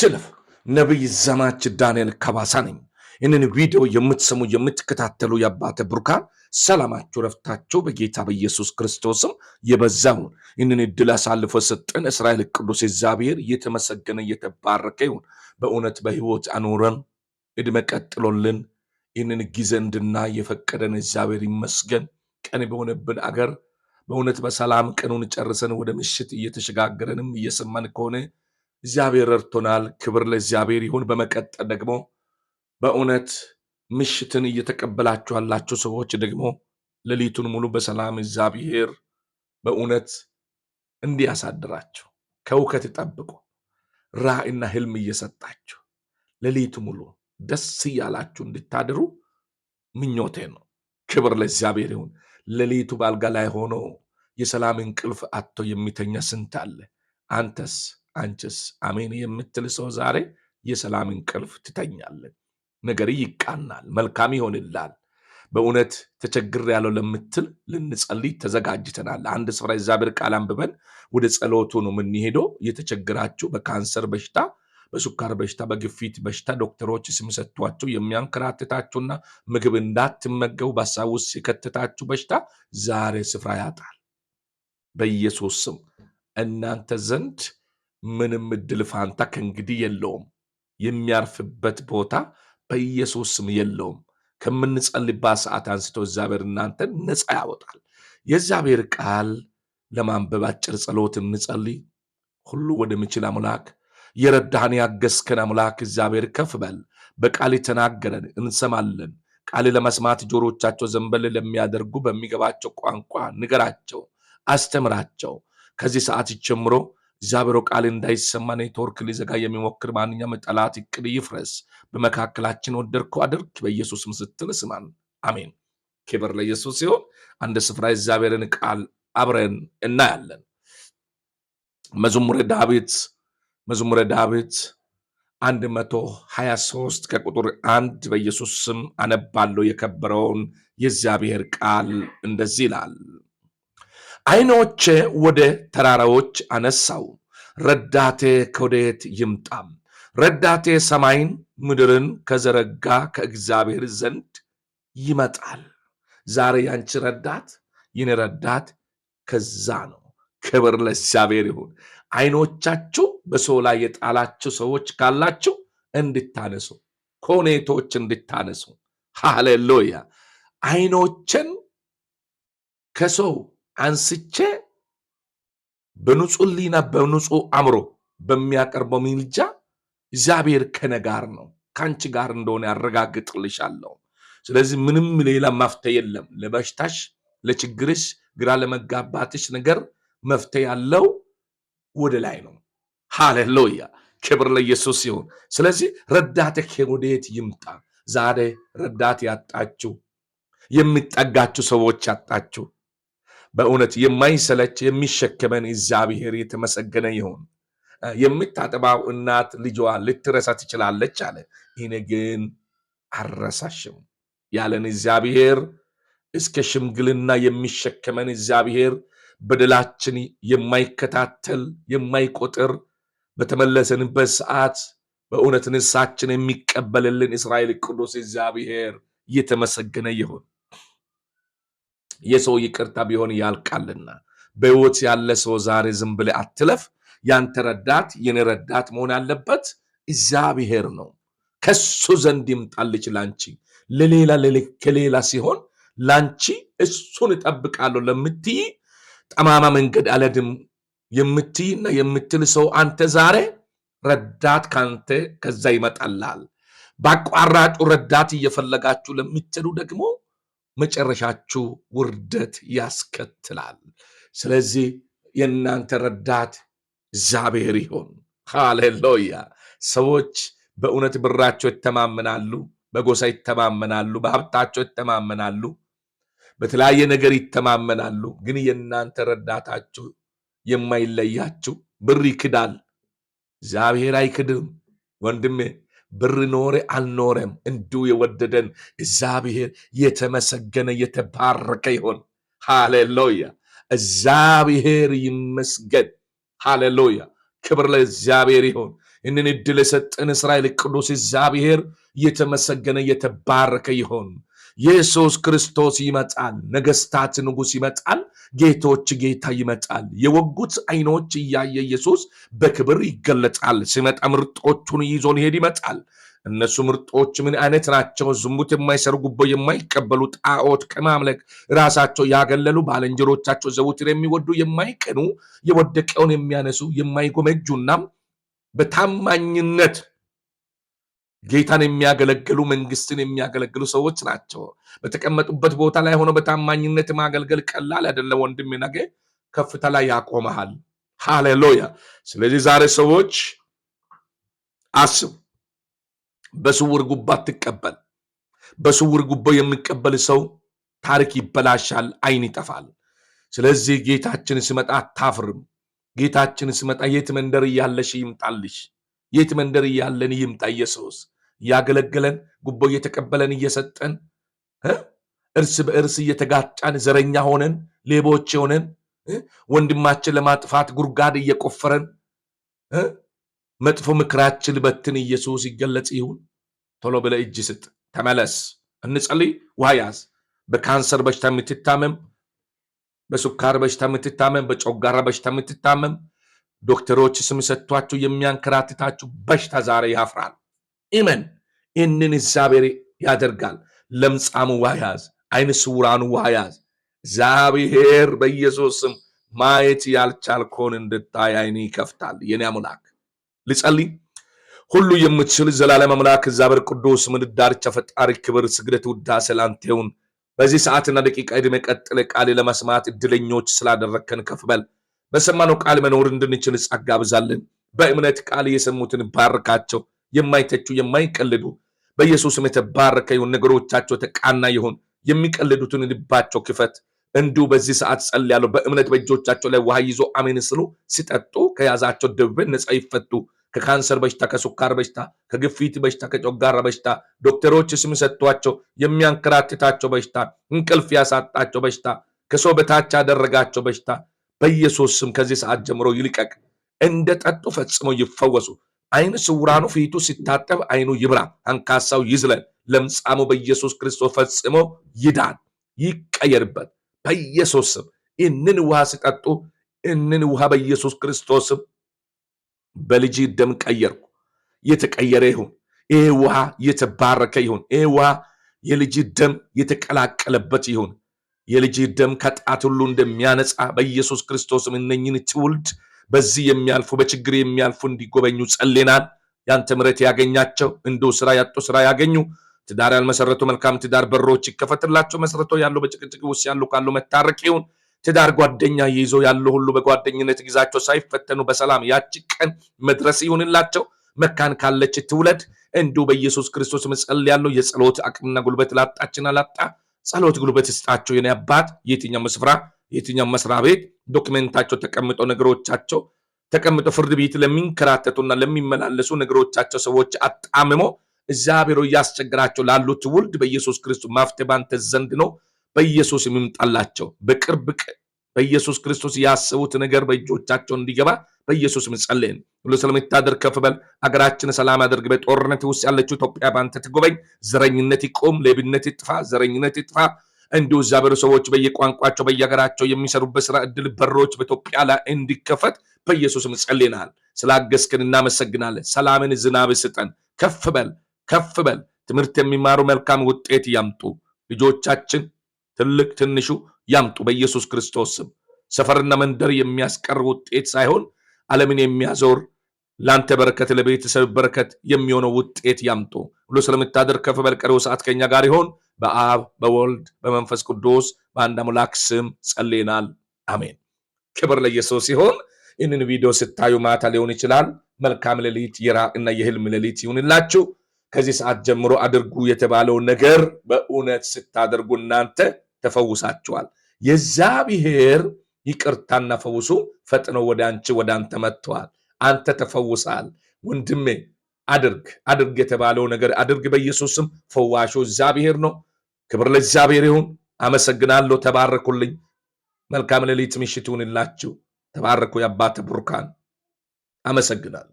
አትለፍ። ነቢይ ዘማች ዳንኤል ከባሳ ነኝ። ይህንን ቪዲዮ የምትሰሙ የምትከታተሉ የአባተ ብሩካን ሰላማችሁ ረፍታችሁ በጌታ በኢየሱስ ክርስቶስም የበዛውን ይህንን እድል አሳልፎ ሰጠን እስራኤል ቅዱስ እግዚአብሔር እየተመሰገነ እየተባረከ ይሁን። በእውነት በህይወት አኖረን እድሜ ቀጥሎልን ይህንን ጊዜ እንድናይ የፈቀደን እግዚአብሔር ይመስገን። ቀን በሆነብን አገር በእውነት በሰላም ቀኑን ጨርሰን ወደ ምሽት እየተሸጋገረንም እየሰማን ከሆነ እግዚአብሔር ረድቶናል። ክብር ለእግዚአብሔር ይሁን። በመቀጠል ደግሞ በእውነት ምሽትን እየተቀበላችሁ ያላችሁ ሰዎች ደግሞ ሌሊቱን ሙሉ በሰላም እግዚአብሔር በእውነት እንዲያሳድራችሁ ከውከት ጠብቆ ራእይና ህልም እየሰጣችሁ ሌሊቱ ሙሉ ደስ እያላችሁ እንድታድሩ ምኞቴ ነው። ክብር ለእግዚአብሔር ይሁን። ሌሊቱ ባልጋ ላይ ሆኖ የሰላም እንቅልፍ አጥቶ የሚተኛ ስንት አለ። አንተስ አንቺስ አሜን የምትል ሰው ዛሬ የሰላም እንቅልፍ ትተኛለህ። ነገር ይቃናል፣ መልካም ይሆንላል። በእውነት ተቸግር ያለው ለምትል ልንጸልይ ተዘጋጅተናል። አንድ ስፍራ እግዚአብሔር ቃል አንብበን ወደ ጸሎቱ ነው የምንሄደው። የተቸግራችሁ በካንሰር በሽታ፣ በሱካር በሽታ፣ በግፊት በሽታ ዶክተሮች ስም ሰጥቷችሁ የሚያንከራትታችሁና ምግብ እንዳትመገቡ በሀሳብ ውስጥ የከተታችሁ በሽታ ዛሬ ስፍራ ያጣል በኢየሱስ ስም። እናንተ ዘንድ ምንም እድል ፋንታ ከእንግዲህ የለውም። የሚያርፍበት ቦታ በኢየሱስ ስም የለውም። ከምንጸልይባት ሰዓት አንስቶ እግዚአብሔር እናንተን ነፃ ያወጣል። የእግዚአብሔር ቃል ለማንበብ አጭር ጸሎት እንጸልይ። ሁሉ ወደሚችል አምላክ የረዳህን ያገዝከን አምላክ እግዚአብሔር ከፍ በል። በቃል ተናገረን እንሰማለን። ቃል ለመስማት ጆሮቻቸው ዘንበል ለሚያደርጉ በሚገባቸው ቋንቋ ንገራቸው፣ አስተምራቸው። ከዚህ ሰዓት ጀምሮ እግዚአብሔር ቃል እንዳይሰማ ኔትወርክ ሊዘጋ የሚሞክር ማንኛውም ጠላት እቅድ ይፍረስ። በመካከላችን ወደድከው አድርግ፣ በኢየሱስ ስትል ስማን። አሜን። ክብር ለኢየሱስ ሲሆን አንድ ስፍራ እግዚአብሔርን ቃል አብረን እናያለን። መዝሙረ ዳዊት 123 ከቁጥር 1 በኢየሱስ ስም አነባለሁ። የከበረውን የእግዚአብሔር ቃል እንደዚህ ይላል። ዓይኖቼ ወደ ተራራዎች አነሳው፣ ረዳቴ ከወዴት ይምጣም? ረዳቴ ሰማይን ምድርን ከዘረጋ ከእግዚአብሔር ዘንድ ይመጣል። ዛሬ ያንቺ ረዳት የኔ ረዳት ከዛ ነው። ክብር ለእግዚአብሔር ይሁን። ዓይኖቻችሁ በሰው ላይ የጣላችሁ ሰዎች ካላችሁ እንድታነሱ፣ ከሁኔታዎች እንድታነሱ። ሃሌሉያ። ዓይኖችን ከሰው አንስቼ በንጹህ ሕሊና በንጹህ አእምሮ በሚያቀርበው ምልጃ እግዚአብሔር ከኔ ጋር ነው፣ ከአንቺ ጋር እንደሆነ ያረጋግጥልሻለሁ። ስለዚህ ምንም ሌላ መፍትሄ የለም። ለበሽታሽ፣ ለችግርሽ፣ ግራ ለመጋባትሽ ነገር መፍትሄ ያለው ወደ ላይ ነው። ሃሌሉያ። ክብር ለኢየሱስ ይሁን። ስለዚህ ረዳቴ ከወዴት ይምጣ? ዛሬ ረዳት ያጣችሁ፣ የሚጠጋችሁ ሰዎች ያጣችሁ፣ በእውነት የማይሰለች የሚሸከመን እግዚአብሔር የተመሰገነ ይሁን። የምታጠባው እናት ልጇ ልትረሳ ትችላለች አለ። እኔ ግን አልረሳሽም ያለን እግዚአብሔር፣ እስከ ሽምግልና የሚሸከመን እግዚአብሔር፣ በደላችን የማይከታተል የማይቆጥር፣ በተመለሰንበት ሰዓት በእውነት ንስሐችን የሚቀበልልን እስራኤል ቅዱስ እግዚአብሔር እየተመሰገነ ይሁን። የሰው ይቅርታ ቢሆን ያልቃልና በሕይወት ያለ ሰው ዛሬ ዝም ብለህ አትለፍ። ያንተ ረዳት የኔ ረዳት መሆን ያለበት እግዚአብሔር ነው። ከሱ ዘንድ ይምጣልች ላንቺ። ከሌላ ሲሆን ላንቺ እሱን እጠብቃለሁ ለምትይ ጠማማ መንገድ አልሄድም የምትይና የምትል ሰው አንተ ዛሬ ረዳት ካንተ ከዛ ይመጣልሃል። በአቋራጩ ረዳት እየፈለጋችሁ ለምትሉ ደግሞ መጨረሻችሁ ውርደት ያስከትላል። ስለዚህ የእናንተ ረዳት እግዚአብሔር ይሁን። ሃሌሉያ። ሰዎች በእውነት ብራቸው ይተማመናሉ፣ በጎሳ ይተማመናሉ፣ በሀብታቸው ይተማመናሉ፣ በተለያየ ነገር ይተማመናሉ። ግን የእናንተ ረዳታችሁ የማይለያችሁ ብር ይክዳል፣ እግዚአብሔር አይክድም። ወንድሜ ብር ኖረ አልኖረም እንዲሁ የወደደን እግዚአብሔር የተመሰገነ የተባረከ ይሁን። ሃሌሉያ። እግዚአብሔር ይመስገን። ሃሌሉያ። ክብር ለእግዚአብሔር ይሁን። እንን እድል የሰጠን እስራኤል ቅዱስ እግዚአብሔር የተመሰገነ የተባረከ ይሁን። ኢየሱስ ክርስቶስ ይመጣል። ነገስታት ንጉስ ይመጣል። ጌቶች ጌታ ይመጣል። የወጉት አይኖች እያየ ኢየሱስ በክብር ይገለጣል። ሲመጣ ምርጦቹን ይዞ ሊሄድ ይመጣል። እነሱ ምርጦች ምን አይነት ናቸው? ዝሙት የማይሰሩ፣ ጉቦ የማይቀበሉ፣ ጣዖት ከማምለክ ራሳቸው ያገለሉ፣ ባልንጀሮቻቸው ዘውትር የሚወዱ፣ የማይቀኑ፣ የወደቀውን የሚያነሱ፣ የማይጎመጁና በታማኝነት ጌታን የሚያገለግሉ፣ መንግስትን የሚያገለግሉ ሰዎች ናቸው። በተቀመጡበት ቦታ ላይ ሆኖ በታማኝነት ማገልገል ቀላል አይደለም። ወንድሜ ነገ ከፍታ ላይ ያቆመሃል። ሃሌሉያ። ስለዚህ ዛሬ ሰዎች አስቡ። በስውር ጉቦ አትቀበል። በስውር ጉቦ የሚቀበል ሰው ታሪክ ይበላሻል፣ አይን ይጠፋል። ስለዚህ ጌታችን ሲመጣ አታፍርም። ጌታችን ሲመጣ የት መንደር እያለሽ ይምጣልሽ፣ የት መንደር እያለን ይምጣ። ኢየሱስ እያገለገለን ጉቦ እየተቀበለን እየሰጠን እርስ በእርስ እየተጋጫን ዘረኛ ሆነን ሌቦች ሆነን ወንድማችን ለማጥፋት ጉርጋድ እየቆፈረን መጥፎ ምክራችን በትን ኢየሱስ ይገለጽ ይሁን። ቶሎ ብለህ እጅ ስጥ፣ ተመለስ፣ እንጸልይ። ውሃ ያዝ። በካንሰር በሽታ የምትታመም፣ በሱካር በሽታ የምትታመም፣ በጮጋራ በሽታ የምትታመም ዶክተሮች ስም ሰጥቷችሁ የሚያንከራትታችሁ በሽታ ዛሬ ያፍራል። ኢመን ይህንን እግዚአብሔር ያደርጋል። ለምጻሙ ውሃ ያዝ። አይነ ስውራኑ ውሃ ያዝ። እግዚአብሔር በኢየሱስ ስም ማየት ያልቻልከውን እንድታይ አይን ይከፍታል። የኔ አምላክ ልጸልይ። ሁሉ የምትችል ዘላለም አምላክ እግዚአብሔር ቅዱስ ምድር ዳርቻ ፈጣሪ ክብር፣ ስግደት፣ ውዳሴ ላንተ ይሁን። በዚህ ሰዓትና ደቂቃ ዕድሜ ቀጥለ ቃል ለመስማት እድለኞች ስላደረከን ከፍ በል። በሰማነው ቃል መኖር እንድንችል ጸጋ ብዛልን። በእምነት ቃል የሰሙትን ባርካቸው። የማይተቹ የማይቀልዱ በኢየሱስም የተባረከ ይሁን። ነገሮቻቸው ተቃና ይሁን። የሚቀልዱትን ልባቸው ክፈት። እንዲሁ በዚህ ሰዓት ጸልያለሁ። በእምነት በእጆቻቸው ላይ ውሃ ይዞ አሜን ስሉ ሲጠጡ ከያዛቸው ደዌ ነፃ ይፈቱ። ከካንሰር በሽታ፣ ከሱካር በሽታ፣ ከግፊት በሽታ፣ ከጮጋራ በሽታ ዶክተሮች ስም ሰጥቷቸው የሚያንከራትታቸው በሽታ፣ እንቅልፍ ያሳጣቸው በሽታ፣ ከሰው በታች ያደረጋቸው በሽታ በኢየሱስ ስም ከዚህ ሰዓት ጀምሮ ይልቀቅ። እንደ ጠጡ ፈጽመው ይፈወሱ። አይነ ስውራኑ ፊቱ ሲታጠብ አይኑ ይብራ። አንካሳው ይዝለን። ለምጻሙ በኢየሱስ ክርስቶስ ፈጽሞ ይዳን፣ ይቀየርበት በኢየሱስ ስም። ይህንን ውሃ ሲጠጡ ይህንን ውሃ በኢየሱስ ክርስቶስ ስም በልጅ ደም ቀየርኩ። የተቀየረ ይሁን። ይህ ውሃ የተባረከ ይሁን። ይህ ውሃ የልጅ ደም የተቀላቀለበት ይሁን። የልጅ ደም ከጣት ሁሉ እንደሚያነጻ በኢየሱስ ክርስቶስም እነኝን ትውልድ በዚህ የሚያልፉ በችግር የሚያልፉ እንዲጎበኙ ጸልናል። ያንተ ምሕረት ያገኛቸው፣ እንዶ ስራ ያጡ ስራ ያገኙ፣ ትዳር ያልመሰረቱ መልካም ትዳር በሮች ይከፈትላቸው። መስረቶ ያሉ በጭቅጭቅ ውስጥ ያሉ ካሉ መታረቅ ይሁን። ትዳር ጓደኛ ይዞ ያሉ ሁሉ በጓደኝነት ጊዜያቸው ሳይፈተኑ በሰላም ያቺ ቀን መድረስ ይሁንላቸው። መካን ካለች ትውለድ። እንዶ በኢየሱስ ክርስቶስ መጸል ያለው የጸሎት አቅምና ጉልበት ላጣችና ላጣ ጸሎት ጉልበት ይስጣቸው። የኔ አባት የትኛው ስፍራ የትኛው መስሪያ ቤት ዶክመንታቸው ተቀምጦ ነገሮቻቸው ተቀምጦ ፍርድ ቤት ለሚንከራተቱና ለሚመላለሱ ነገሮቻቸው ሰዎች አጣምሞ እግዚአብሔር እያስቸግራቸው ላሉ ትውልድ በኢየሱስ ክርስቶስ መፍትሄ ባንተ ዘንድ ነው። በኢየሱስ ይምጣላቸው። በቅርብ በኢየሱስ ክርስቶስ ያሰቡት ነገር በእጆቻቸው እንዲገባ በኢየሱስ ጸልየን። ሁሉ ስለምታደርግ ከፍ በል። አገራችን ሰላም አድርግ። በጦርነት ውስጥ ያለችው ኢትዮጵያ ባንተ ትጎበኝ። ዘረኝነት ይቆም፣ ሌብነት ይጥፋ፣ ዘረኝነት ይጥፋ። እንዲሁ እግዚአብሔር ሰዎች በየቋንቋቸው በየሀገራቸው የሚሰሩበት ስራ እድል በሮች በኢትዮጵያ ላይ እንዲከፈት በኢየሱስ ጸልየናል። ስላገዝከን እናመሰግናለን። ሰላምን ዝናብ ስጠን። ከፍ በል፣ ከፍ በል። ትምህርት የሚማሩ መልካም ውጤት ያምጡ። ልጆቻችን ትልቅ ትንሹ ያምጡ በኢየሱስ ክርስቶስ ስም። ሰፈርና መንደር የሚያስቀር ውጤት ሳይሆን ዓለምን የሚያዞር ላንተ በረከት ለቤተሰብ በረከት የሚሆነው ውጤት ያምጡ። ሁሉ ስለምታደርግ ከፍ በል። ቀሪው ሰዓት ከኛ ጋር ይሆን። በአብ በወልድ በመንፈስ ቅዱስ በአንድ አምላክ ስም ጸልየናል። አሜን። ክብር ለኢየሱስ ይሁን። ይህንን ቪዲዮ ስታዩ ማታ ሊሆን ይችላል። መልካም ሌሊት የራእይና የህልም ሌሊት ይሁንላችሁ። ከዚህ ሰዓት ጀምሮ አድርጉ የተባለው ነገር በእውነት ስታደርጉ እናንተ ተፈውሳችኋል። የእግዚአብሔር ይቅርታና ፈውሱ ፈጥነው ወደ አንቺ ወደ አንተ መጥተዋል። አንተ ተፈውሳል። ወንድሜ አድርግ የተባለው ነገር አድርግ። በኢየሱስም ፈዋሹ እግዚአብሔር ነው። ክብር ለእግዚአብሔር ይሁን። አመሰግናለሁ። ተባረኩልኝ። መልካም ሌሊት ምሽት ይሁንላችሁ። ተባረኩ። የአባተ ቡሩካን አመሰግናለሁ።